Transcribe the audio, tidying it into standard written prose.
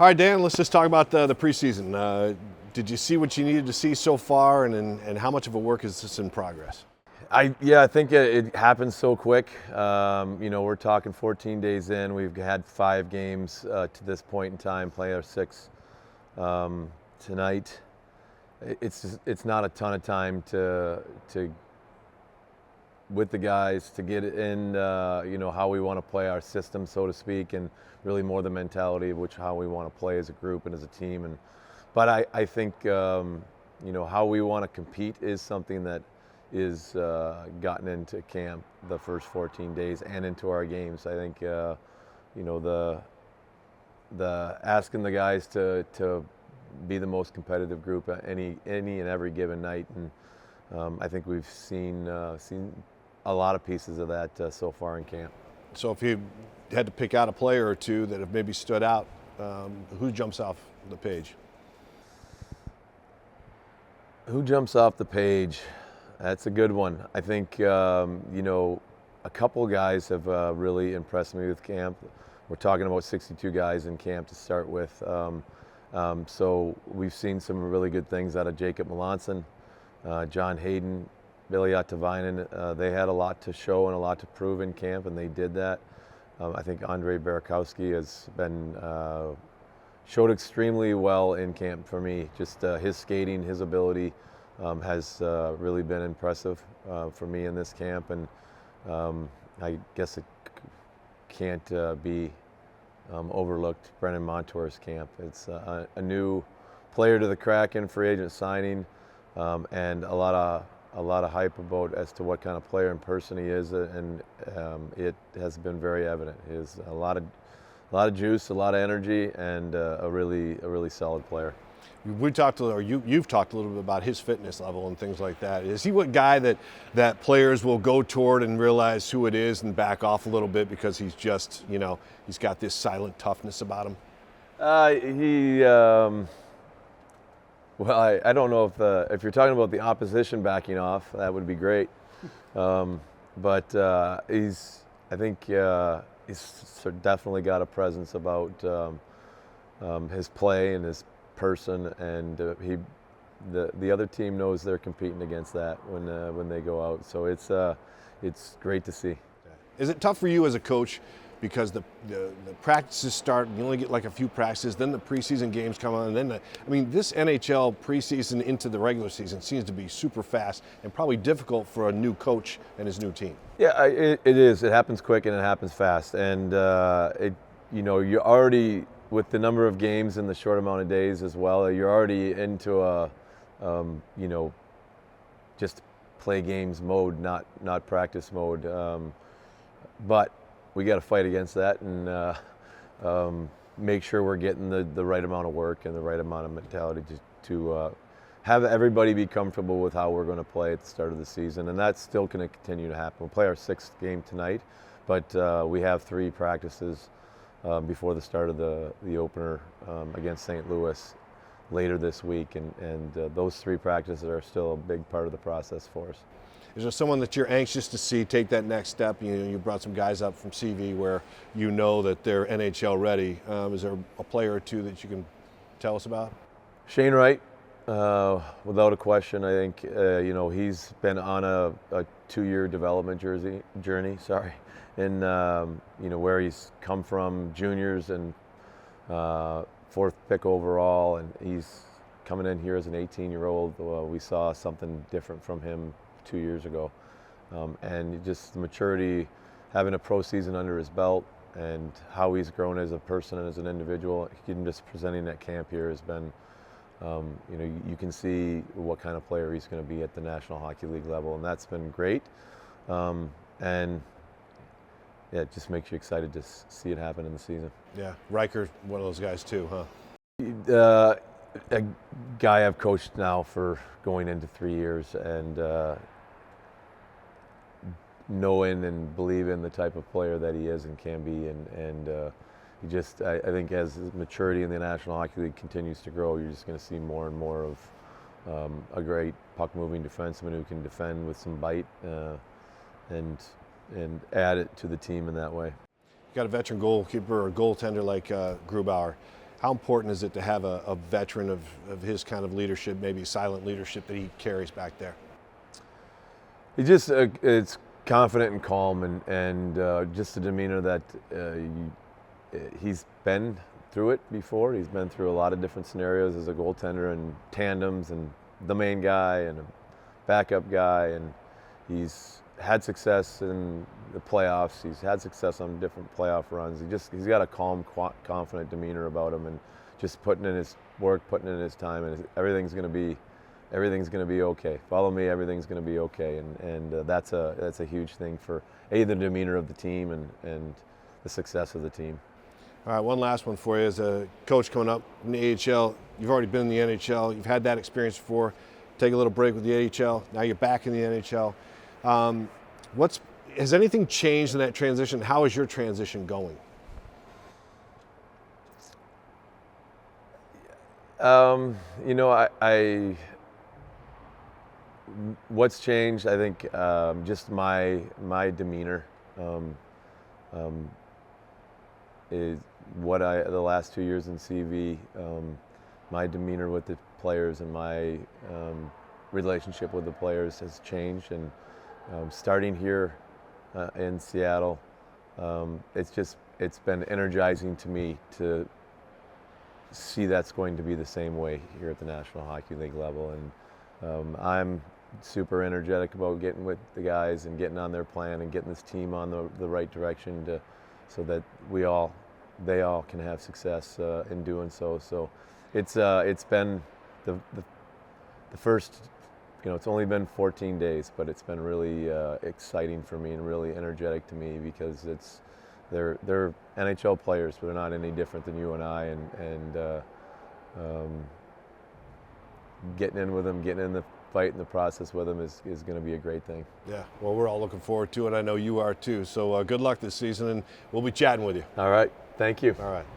All right, Dan, let's just talk about the preseason. Did you see what you needed to see so far, and how much of a work is this in progress? I think it happens so quick. We're talking 14 days in. We've had 5 games to this point in time. Play our 6th tonight. It's not a ton of time to with the guys to get in. How we want to play our system, so to speak, and really more the mentality of how we want to play as a group and as a team. But I think how we want to compete is something that is gotten into camp the first 14 days and into our games. I think the asking the guys to be the most competitive group at any and every given night, and I think we've seen a lot of pieces of that so far in camp. So if you had to pick out a player or two that have maybe stood out, who jumps off the page? Who jumps off the page? That's a good one. I think, a couple of guys have really impressed me with camp. We're talking about 62 guys in camp to start with. So we've seen some really good things out of Jacob Melanson, John Hayden, Billy Ottavainen. They had a lot to show and a lot to prove in camp, and they did that. I think Andrei Barakowski has been showed extremely well in camp for me. Just his skating, his ability has really been impressive for me in this camp, and I guess it can't be overlooked. Brennan Montour's camp. It's a new player to the Kraken, free agent signing, and a lot of hype about as to what kind of player and person he is, and it has been very evident. He has a lot of juice, a lot of energy, and a really solid player. You've talked a little bit about his fitness level and things like that. Is he what guy that players will go toward and realize who it is and back off a little bit because he's just, he's got this silent toughness about him? Well, I don't know if you're talking about the opposition backing off, that would be great. But I think he's definitely got a presence about his play and his person, and the other team knows they're competing against that when they go out. So it's great to see. Is it tough for you as a coach because the practices start and you only get like a few practices, then the preseason games come on, and then this NHL preseason into the regular season seems to be super fast and probably difficult for a new coach and his new team. Yeah, it is. It happens quick and it happens fast, and you're already, with the number of games in the short amount of days as well, you're already into a just play games mode, not practice mode. But we got to fight against that and make sure we're getting the right amount of work and the right amount of mentality to have everybody be comfortable with how we're going to play at the start of the season. And that's still going to continue to happen. We'll play our 6th game tonight, but we have 3 practices before the start of the opener against St. Louis later this week, and those 3 practices are still a big part of the process for us. Is there someone that you're anxious to see take that next step? You brought some guys up from CV where that they're NHL ready. Is there a player or two that you can tell us about? Shane Wright, without a question. I think he's been on a 2-year development journey. And where he's come from, juniors and 4th pick overall, and he's coming in here as an 18-year-old. We saw something different from him 2 years ago, and just the maturity, having a pro season under his belt, and how he's grown as a person and as an individual. Even just presenting at camp here has been, you can see what kind of player he's going to be at the National Hockey League level, and that's been great. And yeah, it just makes you excited to see it happen in the season. Yeah, Riker, one of those guys too, huh? A guy I've coached now for going into 3 years, and knowing and believing the type of player that he is and can be, and he just, I think as his maturity in the National Hockey League continues to grow, you're just going to see more and more of a great puck-moving defenseman who can defend with some bite, and add it to the team in that way. You got a veteran goalkeeper or goaltender like Grubauer. How important is it to have a veteran of his kind of leadership, maybe silent leadership that he carries back there? He just it's confident and calm, and just a demeanor that he's been through it before. He's been through a lot of different scenarios as a goaltender and tandems and the main guy and a backup guy, and he's had success in the playoffs. He's had success on different playoff runs. He's got a calm, confident demeanor about him, and just putting in his work, putting in his time, and everything's going to be okay. Follow me, everything's going to be okay, and that's a huge thing for the demeanor of the team and the success of the team. All right, one last one for you. As a coach coming up in the AHL, you've already been in the NHL. You've had that experience before. Take a little break with the AHL. Now you're back in the NHL. Has anything changed in that transition? How is your transition going? What's changed? I think just my demeanor is what the last 2 years in CV. My demeanor with the players and my relationship with the players has changed, and starting here in Seattle, it's been energizing to me to see that's going to be the same way here at the National Hockey League level, and I'm super energetic about getting with the guys and getting on their plan and getting this team on the right direction so that they all can have success in doing so. So it's been the first, it's only been 14 days, but it's been really exciting for me and really energetic to me, because they're NHL players, but they're not any different than you and I, and getting in with them, getting in the fight and the process with them is going to be a great thing. Yeah, well, we're all looking forward to it. I know you are too. So good luck this season, and we'll be chatting with you. All right, thank you. All right.